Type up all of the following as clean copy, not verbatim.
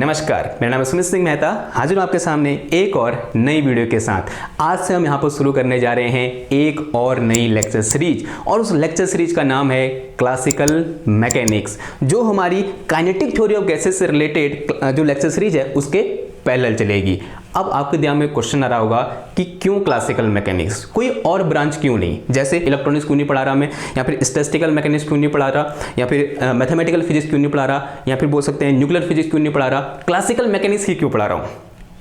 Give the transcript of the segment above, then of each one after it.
नमस्कार, मेरा नाम है सुमित सिंह मेहता। हाजिर हूँ आपके सामने एक और नई वीडियो के साथ। आज से हम यहाँ पर शुरू करने जा रहे हैं एक और नई लेक्चर सीरीज, और उस लेक्चर सीरीज का नाम है क्लासिकल मैकेनिक्स, जो हमारी काइनेटिक थ्योरी ऑफ गैसेस से रिलेटेड जो लेक्चर सीरीज है उसके पैरेलल चलेगी। अब आपके दिमाग में क्वेश्चन आ रहा होगा कि क्यों क्लासिकल मैकेनिक्स, कोई और ब्रांच क्यों नहीं? जैसे इलेक्ट्रॉनिक्स क्यों नहीं पढ़ा रहा मैं, या फिर स्टैटिस्टिकल मैकेनिक्स क्यों नहीं पढ़ा रहा, या फिर मैथमेटिकल फिजिक्स क्यों नहीं पढ़ा रहा, या फिर बोल सकते हैं न्यूक्लियर फिजिक्स क्यों नहीं पढ़ा रहा, क्लासिकल मैकेनिक्स ही क्यों पढ़ा रहा हूँ?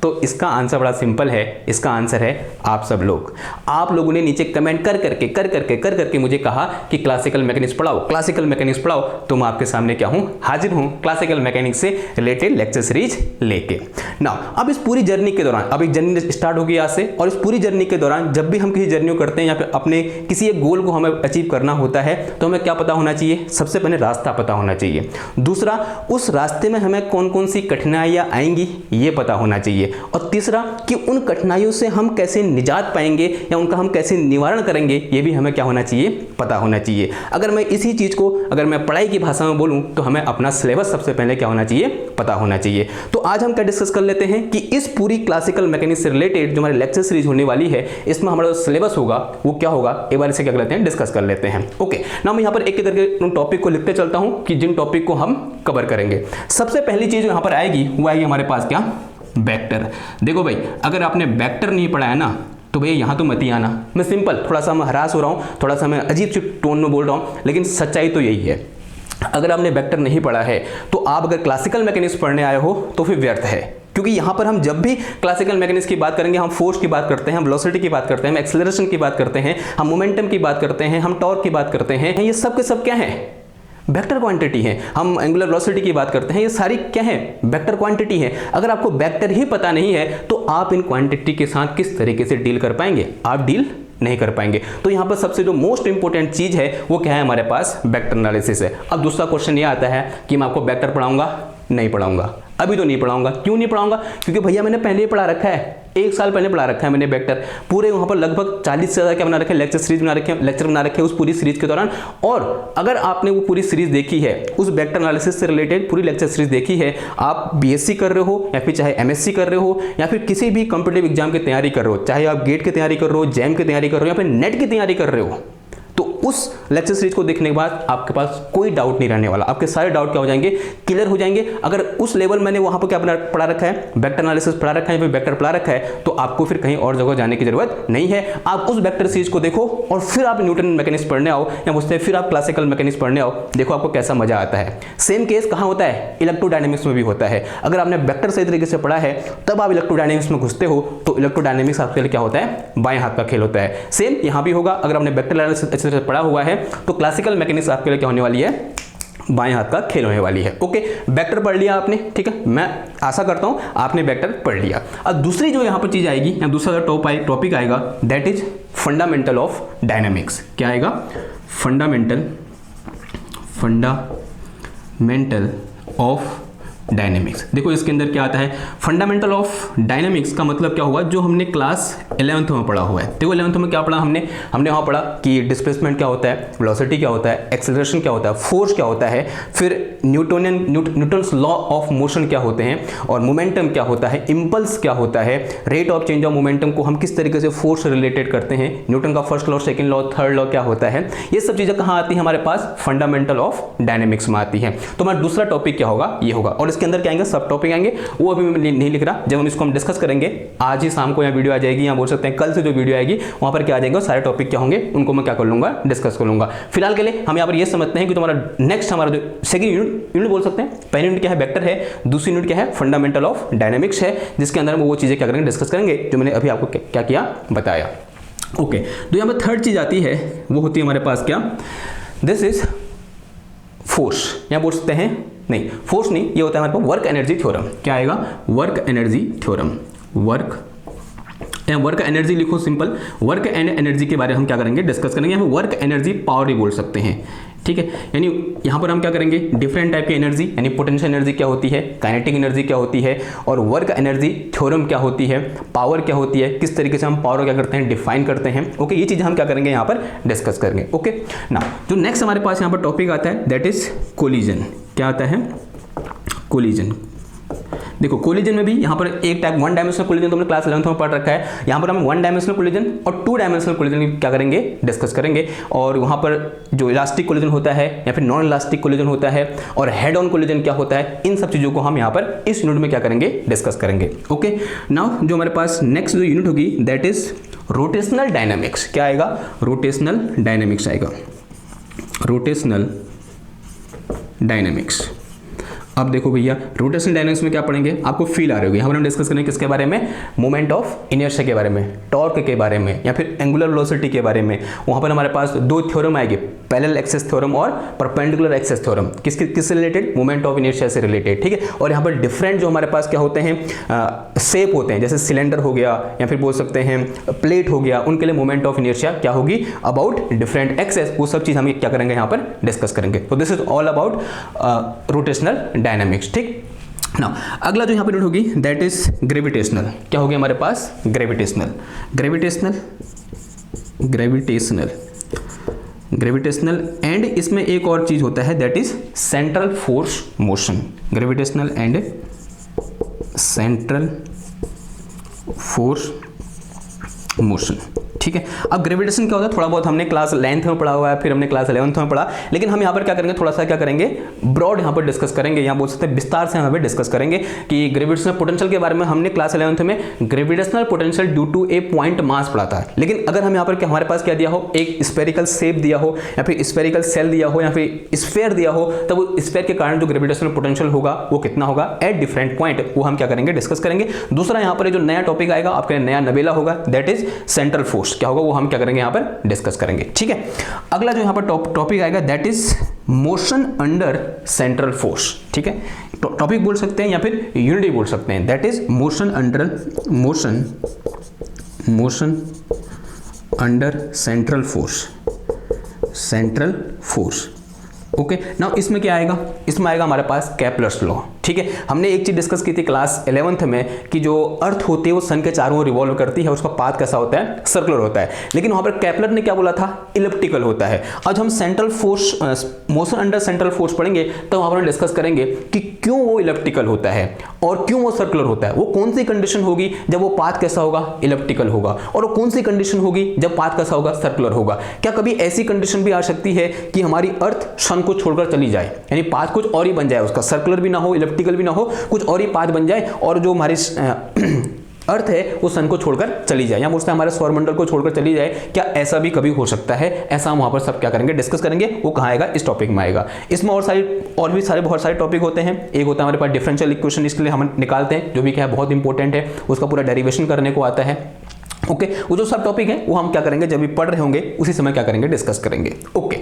तो इसका आंसर बड़ा सिंपल है। इसका आंसर है आप सब लोग। आप लोगों ने नीचे कमेंट कर करके मुझे कहा कि क्लासिकल मैकेनिक्स पढ़ाओ, क्लासिकल मैकेनिक्स पढ़ाओ। तो मैं आपके सामने क्या हूं, हाजिर हूं क्लासिकल मैकेनिक्स से रिलेटेड लेक्चर सीरीज लेके। ना अब इस पूरी जर्नी के दौरान, अब एक जर्नी स्टार्ट होगी आज से, और इस पूरी जर्नी के दौरान जब भी हम किसी जर्नी को करते हैं या फिर अपने किसी एक गोल को हमें अचीव करना होता है, तो हमें क्या पता होना चाहिए? सबसे पहले रास्ता पता होना चाहिए। दूसरा, उस रास्ते में हमें कौन कौन सी कठिनाइयां आएंगी ये पता होना चाहिए। और तीसरा, कि उन कठिनाइयों से हम कैसे निजात पाएंगे या उनका हम कैसे निवारण करेंगे, ये भी हमें क्या होना चाहिए? पता होना चाहिए। अगर मैं इसी चीज को अगर मैं पढ़ाई की भाषा में बोलूं तो हमें अपना सिलेबस सबसे पहले क्या होना चाहिए? पता होना चाहिए। तो आज हम क्या डिस्कस कर लेते हैं कि इस पूरी क्लासिकल मैकेनिक्स से रिलेटेड जो हमारी लेक्चर सीरीज होने वाली है, इसमें हमारा जो सिलेबस होगा वो क्या होगा, एक बार इसे क्या कर लेते हैं, डिस्कस कर लेते हैं। ओके ना, मैं यहाँ पर एक एक करके उन टॉपिक को लिखते चलता हूं कि जिन टॉपिक को हम कवर करेंगे। सबसे पहली चीज यहाँ पर आएगी वो आएगी हमारे पास क्या, वेक्टर। देखो भाई, अगर आपने वेक्टर नहीं पढ़ा है ना तो भैया यहाँ तो मत ही आना। मैं सिंपल, थोड़ा सा मैं हरास हो रहा हूँ, थोड़ा सा मैं अजीब सी टोन में बोल रहा हूँ, लेकिन सच्चाई तो यही है। अगर आपने वेक्टर नहीं पढ़ा है तो आप अगर क्लासिकल मैकेनिक्स पढ़ने आए हो तो फिर व्यर्थ है। क्योंकि यहाँ पर हम जब भी क्लासिकल मैकेनिक्स की बात करेंगे, हम फोर्स की बात करते हैं, हम वेलोसिटी की बात करते हैं, हम एक्सेलरेशन की बात करते हैं, हम मोमेंटम की बात करते हैं, हम टॉर्क की बात करते हैं, ये सब के सब क्या है? वेक्टर क्वांटिटी है। हम एंगुलर वेलोसिटी की बात करते हैं, ये सारी क्या है? वेक्टर क्वांटिटी है। अगर आपको वेक्टर ही पता नहीं है तो आप इन क्वांटिटी के साथ किस तरीके से डील कर पाएंगे? आप डील नहीं कर पाएंगे। तो यहां पर सबसे जो मोस्ट इंपोर्टेंट चीज है वो क्या है, हमारे पास वेक्टर एनालिसिस है। अब दूसरा क्वेश्चन ये आता है कि मैं आपको वेक्टर पढ़ाऊंगा? नहीं पढ़ाऊंगा, अभी तो नहीं पढ़ाऊंगा। क्यों नहीं पढ़ाऊंगा? क्योंकि भैया मैंने पहले ही पढ़ा रखा है, 1 साल पहले पढ़ा रखा है मैंने वेक्टर। पूरे वहां पर लगभग 40 से ज्यादा क्या बना रखे, लेक्चर सीरीज बना रखे, लेक्चर बना रखे उस पूरी सीरीज के दौरान। और अगर आपने वो पूरी सीरीज देखी है, उस वेक्टर एनालिसिस से रिलेटेड पूरी लेक्चर सीरीज देखी है, आप बीएससी कर रहे हो या फिर चाहे एमएससी कर रहे हो या फिर किसी भी कॉम्पिटिटिव एग्जाम की तैयारी कर रहे हो, चाहे आप गेट की तैयारी कर रहे हो, जैम की तैयारी कर रहे हो या फिर नेट की तैयारी कर रहे हो, तो उस लेक्चर सीरीज को देखने के बाद आपके पास कोई डाउट नहीं रहने वाला। आपके सारे डाउट क्या हो जाएंगे, क्लियर हो जाएंगे। अगर उस लेवल मैंने वहां पर क्या पढ़ा रखा है, वेक्टर एनालिसिस पढ़ा रखा है, फिर वेक्टर पढ़ा रखा है, तो आपको फिर कहीं और जगह जाने की जरूरत नहीं है। आप उस वेक्टर सीरीज को देखो और फिर आप न्यूटन मैकेनिक्स पढ़ने आओ, या मुझसे फिर आप क्लासिकल मैकेनिक्स पढ़ने आओ, देखो आपको कैसा मजा आता है। सेम केस कहां होता है? इलेक्ट्रोडायनेमिक्स में भी होता है। अगर आपने वेक्टर सही तरीके से पढ़ा है तब आप इलेक्ट्रोडायनेमिक्स में घुसते हो तो इलेक्ट्रोडायनेमिक्स आपके लिए क्या होता है? बाएं हाथ का खेल होता है। सेम यहां भी होगा। अगर आपने वेक्टर एनालिसिस अच्छे से पढ़ा हुआ है तो क्लासिकल मैकेनिक्स आपके लिए क्या होने वाली है? बाएं हाथ का खेल होने वाली है। ओके, वेक्टर पढ़ लिया आपने, ठीक है, मैं आशा करता हूं आपने वेक्टर पढ़ लिया। अब दूसरी जो यहां पर चीज आएगी या दूसरा टॉपिक आएगा, that is fundamental of dynamics. क्या आएगा? Fundamental of dynamics. देखो इसके अंदर क्या आता है, फंडामेंटल ऑफ डायनेमिक्स का मतलब क्या हुआ, जो हमने क्लास 11th में पढ़ा हुआ है। देखो 11th में क्या पढ़ा हमने वहां पढ़ा कि डिस्प्लेसमेंट क्या होता है, वेलोसिटी क्या होता है, एक्सेलरेशन क्या होता है, फोर्स क्या होता है, फिर न्यूटन्स लॉ ऑफ मोशन क्या होते हैं, और मोमेंटम क्या होता है, इंपल्स क्या होता है, rate of change of momentum को हम किस तरीके से फोर्स से रिलेटेड करते हैं, न्यूटन का first law, second law, third law क्या होता है। ये सब चीजें कहां आती है? हमारे पास फंडामेंटल ऑफ डायनेमिक्स में आती है। तो हमारा दूसरा टॉपिक क्या होगा? ये होगा। और इसके अंदर क्या आएंगे, सब टॉपिक आएंगे, वो अभी मैं नहीं लिख रहा। जब हम इसको डिस्कस करेंगे, आज ही शाम को यहाँ वीडियो आ जाएगी, या बोल सकते हैं कल से जो वीडियो आएगी वहां पर क्या आ जाएगा, सारे टॉपिक क्या होंगे उनको मैं क्या कर लूंगा, डिस्कस कर लूंगा। फिलहाल के लिए हम यहाँ पर ये समझते हैं कि तुम्हारा नेक्स्ट हमारा जो सेकंड यूनिट बोल सकते हैं, पहली यूनिट क्या है, वेक्टर है, दूसरी यूनिट क्या है, फंडामेंटल ऑफ डायनेमिक्स है, जिसके अंदर हम वो चीजें क्या करेंगे, डिस्कस करेंगे जो मैंने अभी आपको क्या किया, बताया। ओके, तो यहाँ पर थर्ड चीज आती है, वो होती है हमारे पास क्या, दिस इज फोर्स, या बोल सकते हैं नहीं, फोर्स नहीं, ये होता है हमारे पास वर्क एनर्जी थ्योरम। क्या आएगा? Work energy theorem. Work energy लिखो, सिंपल। वर्क एंड एनर्जी के बारे में हम क्या करेंगे, डिस्कस करेंगे। हम वर्क एनर्जी पावर भी बोल सकते हैं, ठीक है। यानी यहां पर हम क्या करेंगे, डिफरेंट टाइप की एनर्जी, यानी पोटेंशियल एनर्जी क्या होती है, काइनेटिक एनर्जी क्या होती है, और वर्क एनर्जी थ्योरम क्या होती है, पावर क्या होती है, किस तरीके से हम पावर क्या करते हैं, डिफाइन करते हैं। ओके, ये चीजें हम क्या करेंगे, यहां पर डिस्कस करेंगे। ओके ना, जो नेक्स्ट हमारे पास यहां पर टॉपिक आता है, दैट इज कोलिजन। क्या आता है? कोलिजन। देखो कोलिजन में भी यहाँ पर एक टाइप वन डायमेंशनल कोलिजन तो हमने क्लास 11th में पढ़ रखा है, यहाँ पर हम वन डायमेंशनल कोलिजन और टू डायमेंशनल कोलिजन क्या करेंगे, डिस्कस करेंगे। और वहाँ पर जो इलास्टिक कोलिजन होता है या फिर नॉन इलास्टिक कोलिजन होता है और हेड ऑन कोलिजन क्या होता है, इन सब चीज़ों को हम यहाँ पर इस यूनिट में क्या करेंगे, डिस्कस करेंगे। ओके, नाउ जो हमारे पास नेक्स्ट जो यूनिट होगी दैट इज रोटेशनल डायनामिक्स। क्या आएगा, रोटेशनल डायनामिक्स आएगा, रोटेशनल डायनामिक्स। अब देखो भैया रोटेशनल डायनामिक्स में क्या पढ़ेंगे, आपको फील आ रही होगी। यहाँ पर हम डिस्कस करेंगे किसके बारे में, मोमेंट ऑफ इनर्शिया के बारे में, टॉर्क के बारे में या फिर एंगुलर वेलोसिटी के बारे में। वहाँ पर हमारे पास दो थ्योरम आएंगे, पैरेलल एक्सिस थ्योरम और परपेंडिकुलर एक्सिस थ्योरम। किससे रिलेटेड, मोमेंट ऑफ इनर्शिया से रिलेटेड, ठीक है। और यहाँ पर डिफरेंट जो हमारे पास क्या होते हैं, शेप होते हैं, जैसे सिलेंडर हो गया या फिर बोल सकते हैं प्लेट हो गया, उनके लिए मोमेंट ऑफ इनर्शिया क्या होगी, अबाउट डिफरेंट एक्सेस, वो सब चीज़ हम क्या करेंगे यहाँ पर डिस्कस करेंगे। तो this is all about rotational dynamics, ठीक ना। अगला जो यहाँ पर नोट होगी दैट इज ग्रेविटेशनल। क्या हो गया हमारे पास, gravitational, gravitational, gravitational, gravitational and इसमें एक और चीज होता है that is central force motion. Gravitational and central force motion, ठीक है। अब ग्रेविटेशन क्या होता है, थोड़ा बहुत हमने क्लास 9th में पढ़ा हुआ है, फिर हमने क्लास 11th में पढ़ा, लेकिन हम यहाँ पर क्या करेंगे, थोड़ा सा क्या करेंगे, ब्रॉड यहाँ पर डिस्कस करेंगे, यहाँ बोल सकते हैं विस्तार से यहाँ पर डिस्कस करेंगे कि ग्रेविटेशनल पोटेंशियल के बारे में हमने क्लास 11th में gravitational potential due to a point mass पढ़ा था। लेकिन अगर हम यहाँ पर हमारे पास क्या दिया हो, एक स्फेरिकल शेप दिया हो या फिर स्फेरिकल सेल दिया हो या फिर स्फेयर दिया हो, तब वो स्फेयर के कारण जो ग्रेविटेशनल पोटेंशियल होगा वो कितना होगा एट डिफरेंट पॉइंट, वो हम क्या करेंगे, डिस्कस करेंगे। दूसरा यहाँ पर जो नया टॉपिक आएगा आपके नया नवेला होगा दैट इज सेंट्रल फोर्स। क्या होगा वो हम क्या करेंगे, यहाँ पर डिस्कस करेंगे, ठीक है। अगला जो यहाँ पर टॉपिक आएगा that is motion under central force, ठीक है। टॉपिक बोल सकते हैं या फिर यूनिट बोल सकते हैं, that is motion under, motion under central force, central force. Okay, now इसमें क्या आएगा, इसमें आएगा हमारे पास केपलर्स लॉ, ठीक है। हमने एक चीज डिस्कस की थी क्लास 11th में कि जो अर्थ होती है वो सन के चारों ओर रिवॉल्व करती है, उसका पाथ कैसा होता है, सर्कुलर होता है। लेकिन वहां पर केपलर ने क्या बोला था, इलिप्टिकल होता है। आज हम central force, motion under central force पढ़ेंगे तो वहां पर डिस्कस करेंगे कि क्यों वो इलिप्टिकल होता है और क्यों वो सर्कुलर होता है। वो कौन सी कंडीशन होगी जब वो पाथ कैसा होगा, इलिप्टिकल होगा, और वो कौन सी कंडीशन होगी जब पाथ कैसा होगा, सर्कुलर होगा। क्या कभी ऐसी कंडीशन भी आ सकती है कि हमारी अर्थ सन को छोड़कर चली जाए, यानी पाथ कुछ और ही बन जाए, उसका सर्कुलर भी ना हो, इलिप्टिकल भी ना हो, कुछ और ही पाथ बन जाए और जो हमारी अर्थ है वो सन को छोड़कर चली जाए, या बोलते हैं हमारे सौरमंडल को छोड़कर चली जाए। क्या ऐसा भी कभी हो सकता है, ऐसा हम वहां पर सब क्या करेंगे, डिस्कस करेंगे। वो कहाँ आएगा, इस टॉपिक में आएगा। इसमें और भी बहुत सारे टॉपिक होते हैं। एक होता है हमारे पास डिफरेंशियल इक्वेशन, इसके लिए हम निकालते हैं, जो भी क्या है बहुत इंपॉर्टेंट है, उसका पूरा डेरिवेशन करने को आता है। ओके, वो जो सब टॉपिक है वो हम क्या करेंगे, जब भी पढ़ रहे होंगे उसी समय क्या करेंगे, डिस्कस करेंगे। ओके,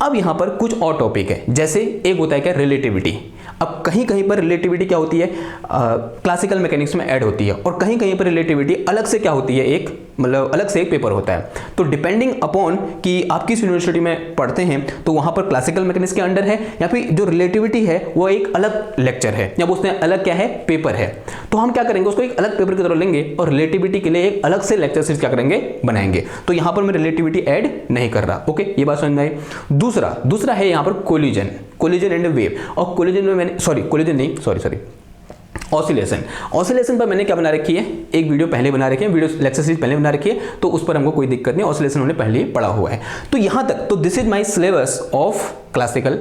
अब यहां पर कुछ और टॉपिक है, जैसे एक होता है क्या, रिलेटिविटी। अब कहीं कहीं पर रिलेटिविटी क्या होती है, क्लासिकल मैकेनिक्स में ऐड होती है, और कहीं कहीं पर रिलेटिविटी अलग से क्या होती है, एक मतलब अलग से एक पेपर होता है। तो डिपेंडिंग अपॉन कि आप किस यूनिवर्सिटी में पढ़ते हैं, तो वहां पर क्लासिकल मैकेनिक्स के अंडर है या फिर जो रिलेटिविटी है वो एक अलग लेक्चर है, या उसमें अलग क्या है, पेपर है। तो हम क्या करेंगे, उसको एक अलग पेपर की तरह लेंगे और रिलेटिविटी के लिए एक अलग से लेक्चर सीरीज क्या करेंगे, बनाएंगे। तो यहां पर मैं रिलेटिविटी ऐड नहीं कर रहा। ओके, ये बात समझ में आई। दूसरा है यहां पर कोलिजन, कोलिजन एंड वेव। और कोलिजन में मैंने सॉरी ऑसिलेशन पर मैंने क्या बना रखी है, एक वीडियो पहले बना रखी है, वीडियो लेक्चर सीरीज पहले बना रखी है, तो उस पर हमको कोई दिक्कत नहीं, ऑसिलेशन हमने पहले ही पढ़ा हुआ है। तो यहां तक तो this is my syllabus of classical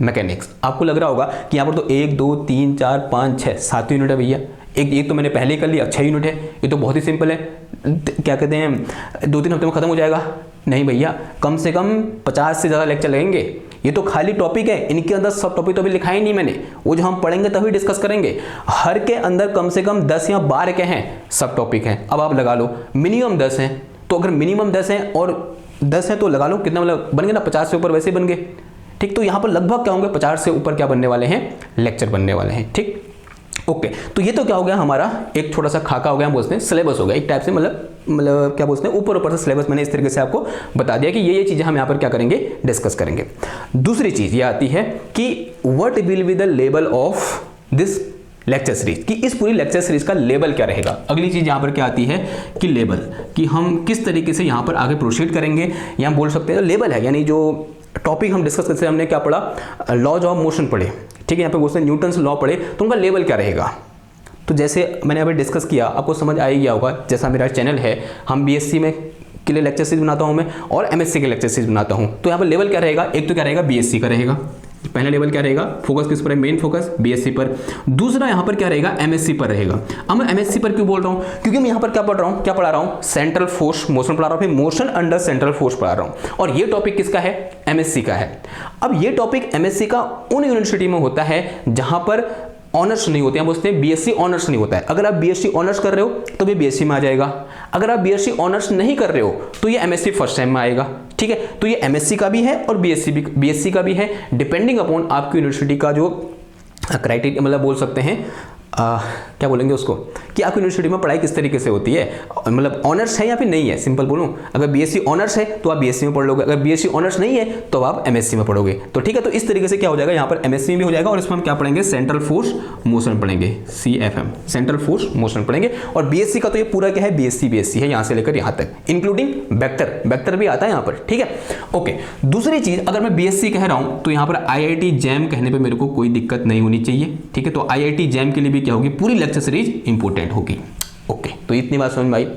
mechanics. आपको लग रहा होगा कि यहाँ पर तो 1 2 3 4 5 6 7 यूनिट है भैया, एक तो मैंने पहले कर लिया, 6 यूनिट है, ये तो बहुत ही सिंपल है, क्या कहते हैं 2-3 हफ्ते में खत्म हो जाएगा। नहीं भैया, कम से कम 50 से ज़्यादा लेक्चर लगेंगे। ये तो खाली टॉपिक है, इनके अंदर सब टॉपिक तो अभी लिखा ही नहीं मैंने, वो जो हम पढ़ेंगे तभी डिस्कस करेंगे। हर के अंदर कम से कम 10 या 12 के हैं सब टॉपिक हैं। अब आप लगा लो मिनिमम 10 हैं, तो अगर मिनिमम 10 हैं और 10 हैं तो लगा लो कितना, मतलब बन गए ना 50 से ऊपर वैसे बन गए, ठीक। तो यहाँ पर लगभग क्या होंगे, 50 से ऊपर क्या बनने वाले हैं, लेक्चर बनने वाले हैं, ठीक। ओके, तो ये तो क्या हो गया, हमारा एक छोटा सा खाका हो गया, हम बोलते हैं सिलेबस हो गया एक टाइप से, मतलब क्या बोलते हैं ऊपर से सिलेबस मैंने इस तरीके से आपको बता दिया कि ये चीजें हम यहाँ पर क्या करेंगे, डिस्कस करेंगे। दूसरी चीज ये आती है कि what will be the level of this lecture series, कि इस पूरी लेक्चर सीरीज का लेवल क्या रहेगा। अगली चीज यहाँ पर क्या आती है कि लेवल, कि हम किस तरीके से यहाँ पर आगे प्रोसीड करेंगे, यहाँ बोल सकते हैं लेवल है, यानी जो टॉपिक हम डिस्कस करते हैं, हमने क्या पढ़ा, लॉज ऑफ मोशन पढ़े, ठीक है, यहाँ पे बोलते हैं न्यूटन्स लॉ पढ़े, तो उनका लेवल क्या रहेगा। तो जैसे मैंने अभी डिस्कस किया, आपको समझ आ ही गया होगा, जैसा मेरा चैनल है, हम बीएससी में के लिए लेक्चर सीरीज बनाता हूं मैं और एमएससी के लेक्चर सीरीज बनाता हूं। तो यहाँ पर लेवल क्या रहेगा, एक तो क्या रहेगा बीएससी का रहेगा, पहला लेवल क्या रहेगा, फोकस किस पर है, मेन फोकस बीएससी पर। दूसरा यहाँ पर क्या रहेगा, एमएससी पर रहेगा। अब मैं एमएससी पर क्यों बोल रहा हूँ, क्योंकि मैं यहाँ पर क्या पढ़ा रहा हूँ, सेंट्रल फोर्स मोशन पढ़ा रहा हूँ, फिर मोशन अंडर सेंट्रल फोर्स पढ़ा रहा हूँ, और ये टॉपिक किसका है, एमएससी का है। अब ये टॉपिक एमएससी का उन यूनिवर्सिटी में होता है जहां पर ऑनर्स नहीं होते हैं, बोलते हैं बीएससी ऑनर्स नहीं होता है। अगर आप बीएससी ऑनर्स कर रहे हो तो भी बीएससी में आ जाएगा, अगर आप बीएससी ऑनर्स नहीं कर रहे हो तो ये एमएससी फर्स्ट टाइम में आएगा, ठीक है। तो ये एमएससी का भी है और बीएससी का भी है, डिपेंडिंग अपॉन आपकी यूनिवर्सिटी का जो क्राइटेरिया, मतलब बोल सकते हैं क्या बोलेंगे उसको, कि आपकी यूनिवर्सिटी में पढ़ाई किस तरीके से होती है, मतलब ऑनर्स है या फिर नहीं है। सिंपल बोलूं, अगर बीएससी ऑनर्स है तो आप बीएससी में पढ़ लोगे, अगर बीएससी ऑनर्स नहीं है तो आप एमएससी में पढ़ोगे। तो ठीक है, तो इस तरीके से क्या हो जाएगा, यहाँ पर एमएससी में भी हो जाएगा और इसमें हम क्या पढ़ेंगे, सेंट्रल फोर्स मोशन पढ़ेंगे, सीएफएम, सेंट्रल फोर्स मोशन पढ़ेंगे। और बीएससी का तो ये पूरा क्या है, बीएससी है, यहाँ से लेकर यहाँ तक, इंक्लूडिंग वेक्टर भी आता है यहाँ पर, ठीक है। ओके, दूसरी चीज, अगर मैं बीएससी कह रहा हूँ तो यहाँ पर आईआईटी जैम कहने पर मेरे को कोई दिक्कत नहीं होनी चाहिए, ठीक है। तो आईआईटी जैम के लिए भी क्या होगी, पूरी लेक्चर सीरीज इंपोर्टेंट होगी। ओके, तो इतनी बात समझ में आई।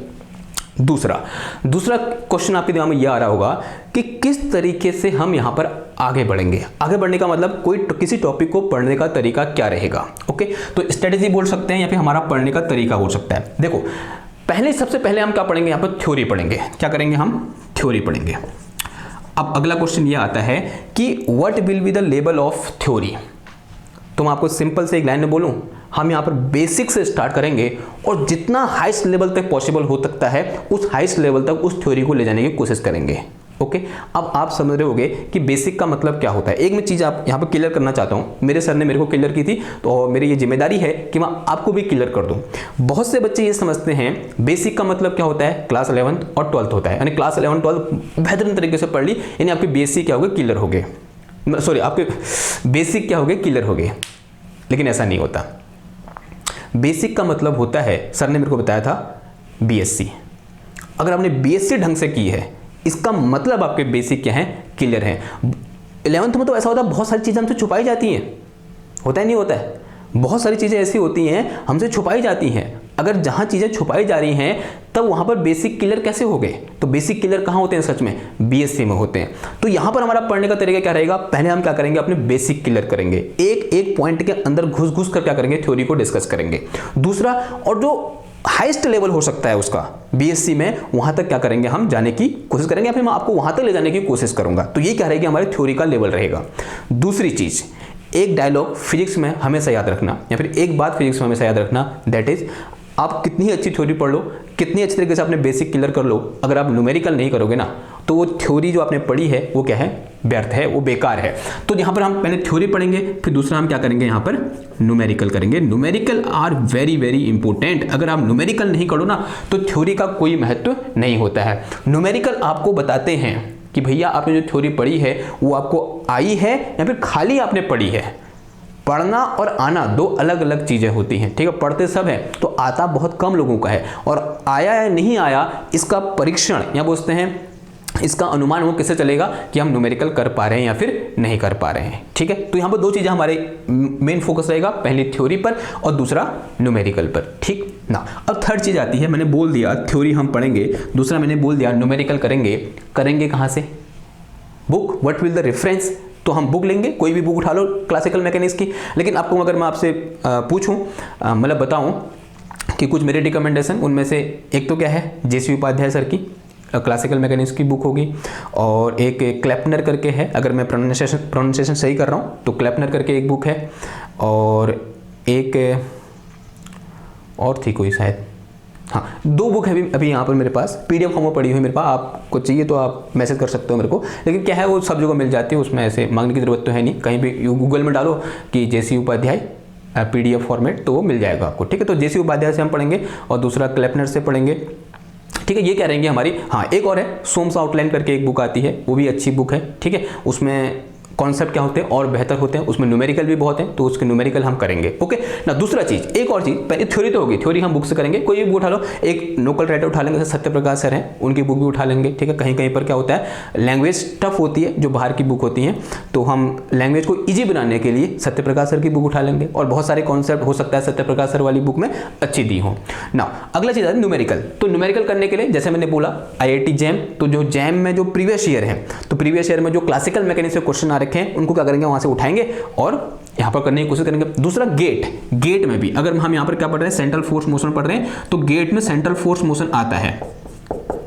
दूसरा क्वेश्चन आपके दिमाग में यह आ रहा होगा कि किस तरीके से हम यहां पर आगे बढ़ेंगे। आगे बढ़ने का मतलब किसी टॉपिक को पढ़ने का तरीका क्या रहेगा। ओके, तो स्ट्रेटेजी बोल सकते हैं या फिर हमारा पढ़ने का तरीका हो सकता है। देखो, सबसे पहले हम क्या पढ़ेंगे, यहां पर थ्योरी पढ़ेंगे। क्या करेंगे, हम थ्योरी पढ़ेंगे। अब अगला क्वेश्चन यह आता है कि what will be the level of theory. तो मैं आपको सिंपल से एक लाइन में बोलूं, हम यहाँ पर बेसिक से स्टार्ट करेंगे और जितना हाईएस्ट लेवल तक पॉसिबल हो सकता है उस हाईएस्ट लेवल तक उस थ्योरी को ले जाने की कोशिश करेंगे। ओके, अब आप समझ रहे होगे कि बेसिक का मतलब क्या होता है। एक मैं चीज़ आप यहाँ पर क्लियर करना चाहता हूँ, मेरे सर ने मेरे को क्लियर की थी, तो मेरी ये जिम्मेदारी है कि मैं आपको भी क्लियर कर दूँ। बहुत से बच्चे ये समझते हैं बेसिक का मतलब क्या होता है, क्लास 11th और 12th होता है, यानी क्लास 11 12 बेहतरीन तरीके से पढ़ ली, यानी आपकी बीएससी क्या हो गए, क्लियर हो गए, सॉरी आपके बेसिक क्या हो गए, क्लियर हो गए। लेकिन ऐसा नहीं होता। बेसिक का मतलब होता है, सर ने मेरे को बताया था, बीएससी। अगर आपने बीएससी ढंग से की है, इसका मतलब आपके बेसिक क्या है, क्लियर है। 11th में तो ऐसा होता है, बहुत सारी चीज़ें हमसे छुपाई जाती हैं, होता है नहीं होता है, बहुत सारी चीज़ें ऐसी होती हैं हमसे छुपाई जाती हैं। अगर जहाँ चीज़ें छुपाई जा रही हैं तब वहाँ पर बेसिक क्लियर कैसे हो गए। तो बेसिक क्लियर कहाँ होते हैं, सच में बीएससी में होते हैं। तो यहाँ पर हमारा पढ़ने का तरीका क्या रहेगा, पहले हम क्या करेंगे, अपने बेसिक क्लियर करेंगे, एक एक पॉइंट के अंदर घुस कर क्या करेंगे, थ्योरी को डिस्कस करेंगे। दूसरा, और जो हाईएस्ट लेवल हो सकता है उसका बीएससी में, वहां तक क्या करेंगे, हम जाने की कोशिश करेंगे, या फिर मैं आपको वहां तक ले जाने की कोशिश करूंगा। तो ये क्या रहेगी, हमारे थ्योरी का लेवल रहेगा। दूसरी चीज, एक डायलॉग फिजिक्स में हमेशा याद रखना, या फिर एक बात फिजिक्स में हमेशा याद रखना, दैट इज, आप कितनी अच्छी थ्योरी पढ़ लो, कितनी अच्छी तरीके से आपने बेसिक क्लियर कर लो, अगर आप न्यूमेरिकल नहीं करोगे ना तो वो थ्योरी जो आपने पढ़ी है वो क्या है, व्यर्थ है, वो बेकार है। तो यहाँ पर हम पहले थ्योरी पढ़ेंगे, फिर दूसरा हम क्या करेंगे, यहाँ पर न्यूमेरिकल करेंगे। Numerical are very very important. अगर आप न्यूमेरिकल नहीं करो ना तो थ्योरी का कोई महत्व नहीं होता है। न्यूमेरिकल आपको बताते हैं कि भैया आपने जो थ्योरी पढ़ी है वो आपको आई है या फिर खाली आपने पढ़ी है। पढ़ना और आना दो अलग अलग चीज़ें होती हैं, ठीक है। पढ़ते सब हैं तो आता बहुत कम लोगों का है, और आया या नहीं आया इसका परीक्षण या बोलते हैं इसका अनुमान वो किससे चलेगा कि हम न्यूमेरिकल कर पा रहे हैं या फिर नहीं कर पा रहे हैं, ठीक है। तो यहाँ पर दो चीज़ें हमारे मेन फोकस रहेगा, पहली थ्योरी पर और दूसरा न्यूमेरिकल पर, ठीक ना। अब थर्ड चीज़ आती है, मैंने बोल दिया थ्योरी हम पढ़ेंगे, दूसरा मैंने बोल दिया न्यूमेरिकल करेंगे कहाँ से, book, what will the reference. तो हम बुक लेंगे, कोई भी बुक उठा लो क्लासिकल मैकेनिक्स की। लेकिन आपको अगर मैं आपसे पूछूं, मतलब बताऊं कि कुछ मेरे रिकमेंडेशन, उनमें से एक तो क्या है, जेसी उपाध्याय सर की क्लासिकल मैकेनिक्स की बुक होगी, और एक क्लैपनर करके है, अगर मैं प्रोनाउंसिएशन सही कर रहा हूँ तो क्लैपनर करके एक बुक है, और एक और थी कोई शायद, हाँ दो बुक है अभी यहाँ पर मेरे पास, पीडीएफ फॉर्म में पड़ी हुई मेरे पास। आपको चाहिए तो आप मैसेज कर सकते हो मेरे को, लेकिन क्या है वो सब जगह मिल जाती है, उसमें ऐसे मांगने की जरूरत तो है नहीं। कहीं भी गूगल में डालो कि जेसी उपाध्याय पीडीएफ फॉर्मेट तो वो मिल जाएगा आपको, ठीक है। तो जेसी उपाध्याय से हम पढ़ेंगे और दूसरा क्लैपनर से पढ़ेंगे, ठीक है। ये क्या रहेंगे हमारी, हाँ एक और है सोम्स आउटलाइन करके एक बुक आती है, वो भी अच्छी बुक है, ठीक है। उसमें कॉन्सेप्ट क्या होते हैं और बेहतर होते हैं, उसमें न्यूमेरिकल भी बहुत है, तो उसके न्यूमेरिकल हम करेंगे। ओके ना, दूसरा चीज, एक और चीज, पहले थ्योरी तो होगी, थ्योरी हम बुक से करेंगे, कोई भी बुक उठा लो, एक लोकल राइटर उठा लेंगे, सत्य प्रकाश सर हैं, उनकी बुक भी उठा लेंगे, ठीक है। कहीं कहीं पर क्या होता है, लैंग्वेज टफ होती है, जो बाहर की बुक होती है, तो हम लैंग्वेज को ईजी बनाने के लिए सत्य प्रकाश सर की बुक उठा लेंगे, और बहुत सारे कॉन्सेप्ट हो सकता है सत्य प्रकाश सर वाली बुक में अच्छी दी हो ना। अगला चीज है न्यूमेरिकल। तो न्यूमेरिकल करने के लिए जैसे मैंने बोला IIT जैम, तो जो जैम में जो प्रीवियस ईयर है, तो प्रीवियस ईयर में जो क्लासिकल मैकेनिक्स के क्वेश्चन आ रखे हैं, उनको क्या करेंगे, वहां से उठाएंगे और यहां पर करने की कोशिश करेंगे। दूसरा गेट में भी अगर हम यहां पर क्या पढ़ रहे हैं, सेंट्रल फोर्स मोशन पढ़ रहे हैं, तो गेट में सेंट्रल फोर्स मोशन आता है,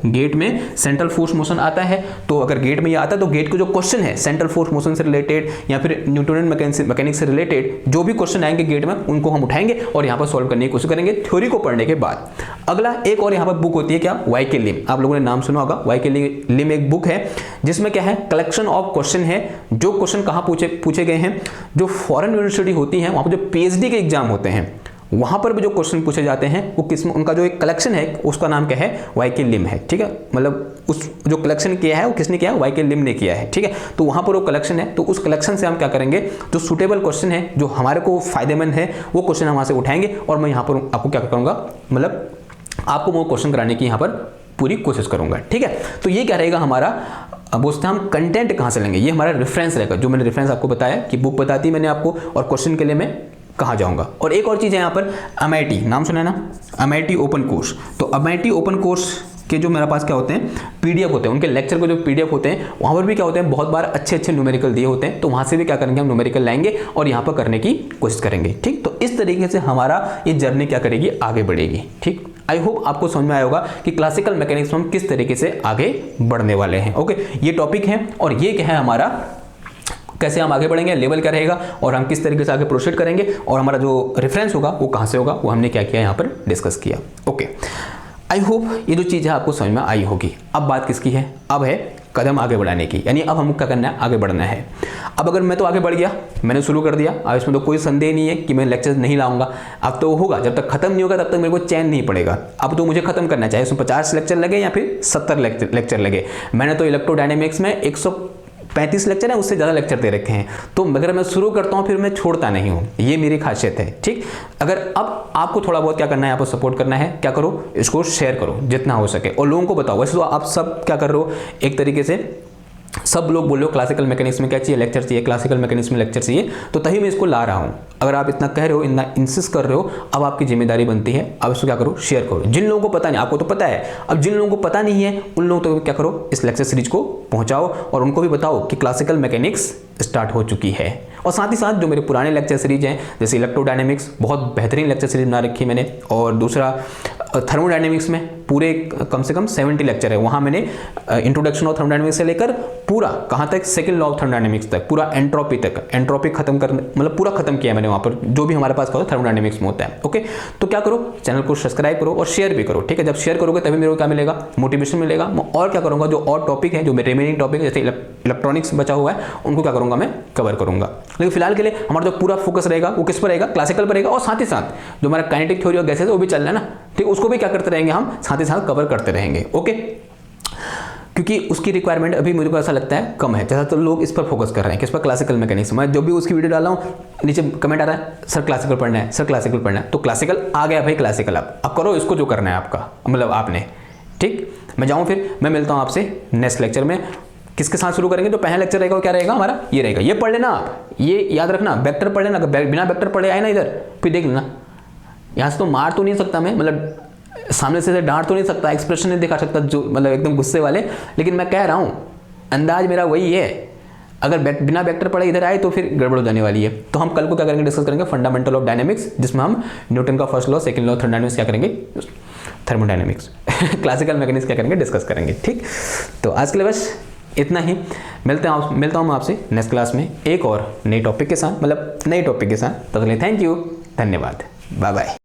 गेट में सेंट्रल फोर्स मोशन आता है। तो अगर गेट में ये आता है तो गेट के जो क्वेश्चन है सेंट्रल फोर्स मोशन से रिलेटेड या फिर न्यूटोनियन मैकेनिक्स से रिलेटेड जो भी क्वेश्चन आएंगे गेट में, उनको हम उठाएंगे और यहां पर सॉल्व करने की कोशिश करेंगे थ्योरी को पढ़ने के बाद। अगला एक और यहां पर बुक होती है क्या, वाई के लिम, आप लोगों ने नाम सुना होगा। वाई के लिम एक बुक है जिसमें क्या है, कलेक्शन ऑफ क्वेश्चन है, जो क्वेश्चन कहां पूछे गए हैं, जो फॉरेन यूनिवर्सिटी होती है वहां पर जो PhD के एग्जाम होते हैं, वहां पर भी जो क्वेश्चन पूछे जाते हैं वो किसमें, उनका जो एक कलेक्शन है उसका नाम क्या है, वाई के लिम है, ठीक है। मतलब उस जो कलेक्शन किया है वो किसने किया है, वाई के लिम ने किया है, ठीक है। तो वहां पर वो कलेक्शन है, तो उस कलेक्शन से हम क्या करेंगे, जो सुटेबल क्वेश्चन है, जो हमारे को फायदेमंद है, वो क्वेश्चन हम वहां से उठाएंगे और मैं यहाँ पर आपको क्या करूंगा, मतलब आपको वो क्वेश्चन कराने की यहाँ पर पूरी कोशिश करूंगा, ठीक है। तो ये क्या रहेगा हमारा, अब उससे हम कंटेंट कहाँ से लेंगे, ये हमारा रेफरेंस रहेगा, जो मैंने रेफरेंस आपको बताया कि बुक बताती मैंने आपको, और क्वेश्चन के लिए मैं कहाँ जाऊंगा। और एक और चीज़ है यहाँ पर, MIT नाम सुना है ना, MIT ओपन कोर्स। तो MIT ओपन कोर्स के जो मेरे पास क्या होते हैं, PDF होते हैं, उनके लेक्चर को जो PDF होते हैं, वहाँ पर भी क्या होते हैं, बहुत बार अच्छे अच्छे न्यूमेरिकल दिए होते हैं, तो वहाँ से भी क्या करेंगे, हम न्यूमेरिकल लाएंगे और यहाँ पर करने की कोशिश करेंगे, ठीक। तो इस तरीके से हमारा ये जर्नी क्या करेगी, आगे बढ़ेगी, ठीक। आई होप आपको समझ में आया होगा कि क्लासिकल मैकेनिक्स में हम किस तरीके से आगे बढ़ने वाले हैं। ओके, ये टॉपिक है और ये क्या है हमारा, कैसे हम आगे बढ़ेंगे, लेवल क्या रहेगा और हम किस तरीके से आगे प्रोसीड करेंगे, और हमारा जो रेफरेंस होगा वो कहाँ से होगा, वो हमने क्या किया यहाँ पर डिस्कस किया। ओके, आई होप ये जो चीज़ है आपको समझ में आई होगी। अब बात किसकी है, अब है कदम आगे बढ़ाने की, यानी अब हमको क्या करना है, आगे बढ़ना है। अब अगर मैं तो आगे बढ़ गया, मैंने शुरू कर दिया, अब इसमें तो कोई संदेह नहीं है कि मैं लेक्चर नहीं लाऊंगा। अब तो होगा, जब तक खत्म नहीं होगा तब तक मेरे को चैन नहीं पड़ेगा। अब तो मुझे खत्म करना चाहिए, उसमें 50 लेक्चर लगे या फिर 70 लेक्चर लगे। मैंने तो इलेक्ट्रोडायनेमिक्स में 135 लेक्चर है, उससे ज़्यादा लेक्चर दे रखे हैं, तो अगर मैं शुरू करता हूँ फिर मैं छोड़ता नहीं हूँ, ये मेरी खासियत है, ठीक। अगर अब आपको थोड़ा बहुत क्या करना है, आपको सपोर्ट करना है, क्या करो, इसको शेयर करो जितना हो सके और लोगों को बताओ। वैसे तो आप सब क्या कर रहे हो, एक तरीके से सब लोग बोल रहे हो क्लासिकल मैकेनिक्स में क्या चाहिए, लेक्चर चाहिए, क्लासिकल मैकेनिक्स में लेक्चर चाहिए, तो तभी मैं इसको ला रहा हूँ। अगर आप इतना कह रहे हो, इतना इंसिस्ट कर रहे हो, अब आपकी जिम्मेदारी बनती है, अब इसको क्या करो, शेयर करो। जिन लोगों को पता नहीं, आपको तो पता है, अब जिन लोगों को पता नहीं है उन लोगों को क्या करो, इस लेक्चर सीरीज को पहुंचाओ और उनको भी बताओ कि क्लासिकल मैकेनिक्स स्टार्ट हो चुकी है। और साथ ही साथ जो मेरे पुराने लेक्चर सीरीज हैं, जैसे इलेक्ट्रोडायनेमिक्स, बहुत बेहतरीन लेक्चर सीरीज बना रखी मैंने, और दूसरा थर्मोडायनेमिक्स में पूरे कम से कम 70 लेक्चर है, वहाँ मैंने इंट्रोडक्शन ऑफ थर्मोडायनेमिक्स से लेकर पूरा कहाँ तक, सेकंड लॉ ऑफ थर्मोडायनेमिक्स तक, पूरा एंट्रोपी तक, एंट्रोपी खत्म कर, मतलब पूरा खत्म किया मैंने वहाँ पर, जो भी हमारे पास थर्मोडायनेमिक्स में होता है। ओके, तो क्या करो, चैनल को सब्सक्राइब करो और शेयर भी करो, ठीक है। जब शेयर करोगे तभी मेरे को क्या मिलेगा, मोटिवेशन मिलेगा। मैं और क्या करूँगा, जो और टॉपिक है, जो मेरे रिमेनिंग टॉपिक है, जैसे इलेक्ट्रॉनिक्स बचा हुआ है, उनको क्या करूँगा, मैं कवर करूँगा। लेकिन फिलहाल के लिए हमारा जो पूरा फोकस रहेगा वो किस पर रहेगा, क्लासिकल पर रहेगा, और साथ ही साथ जो हमारा काइनेटिक थ्योरी और गैसेस वो भी चल रहा है ना, ठीक, उसको भी क्या करते रहेंगे, हम साथ ही साथ कवर करते रहेंगे। ओके, क्योंकि उसकी रिक्वायरमेंट अभी मुझे को ऐसा लगता है कम है, जैसा तो लोग इस पर फोकस कर रहे हैं, किस पर, क्लासिकल मैकेनिक्स। मैं जो भी उसकी वीडियो डाला हूँ नीचे कमेंट आ रहा है, सर क्लासिकल पढ़ना है, सर क्लासिकल पढ़ना है, तो क्लासिकल आ गया भाई, क्लासिकल अब करो इसको, जो करना है आपका, मतलब आपने, ठीक। मैं जाऊँ फिर, मैं मिलता हूँ आपसे नेक्स्ट लेक्चर में। किसके साथ शुरू करेंगे, तो पहला लेक्चर रहेगा वो क्या रहेगा हमारा, ये रहेगा, ये पढ़ लेना आप, ये याद रखना, वेक्टर पढ़ लेना, बिना वेक्टर पढ़े आए ना इधर, फिर देख लेना। यहाँ से तो मार तो नहीं सकता मैं, मतलब सामने से डांट तो नहीं सकता, एक्सप्रेशन नहीं दिखा सकता जो मतलब एकदम गुस्से वाले, लेकिन मैं कह रहा हूँ अंदाज मेरा वही है। अगर बिना वेक्टर पढ़े इधर आए तो फिर गड़बड़ हो जाने वाली है। तो हम कल को क्या करेंगे, डिस्कस करेंगे फंडामेंटल ऑफ डायनेमिक्स, जिसमें हम न्यूटन का first law, second law, thermodynamics क्या करेंगे, थर्मोडायनेमिक्स क्लासिकल मैकेनिक्स क्या करेंगे, डिस्कस करेंगे, ठीक। तो आज के लिए बस इतना ही, मिलता हूँ मैं आपसे नेक्स्ट क्लास में एक और नई टॉपिक के साथ, मतलब नई टॉपिक के साथ। तब तक थैंक यू, धन्यवाद, बाय बाय।